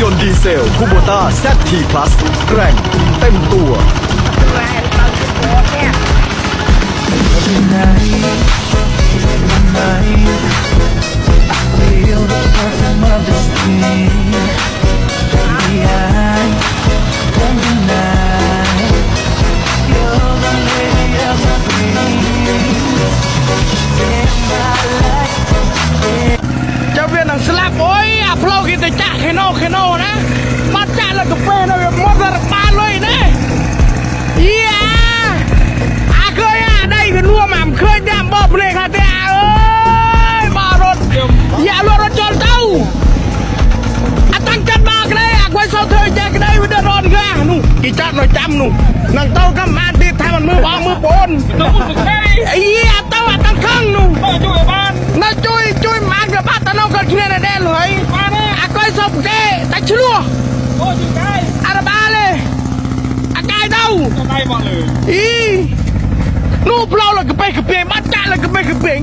ยนต์ดีเซลคูโบต้า ZT Plus แกร่งเต็มตัว จะเวียนหนังสลับโอ้ยอ่ะพวกกินแต่จ่าแค่โน่นะมาจ่าแล้วก็เป็นนะแบบมดระบาดเลยนะเฮียเคยได้เป็นรัวหม่ำเคยย่ำบ่เพลงฮะแต่เอ้ยมารถอย่ารถจนเต้าตั้งจัดมากเลยไว้เศร้าเธอแจกได้ไม่ได้ร้อนก็นู่กี่จัดหน่อยจำนู่นั่งเต้าก็มาตีทำมันมือวางมือปนไอ้เหี้ยเต้าตั้งข้างนู่ช่วยบ้านน่าช่วยมากับบ้านตะนอกกันเงี้ยนะแดนเลยก้อยศพเจ๊แต่ชัวอาราบาเลยอากายเต้านู่ปลาเลยก็ไปกระเปียงบ้านจ่าเลยก็ไปกระเปียง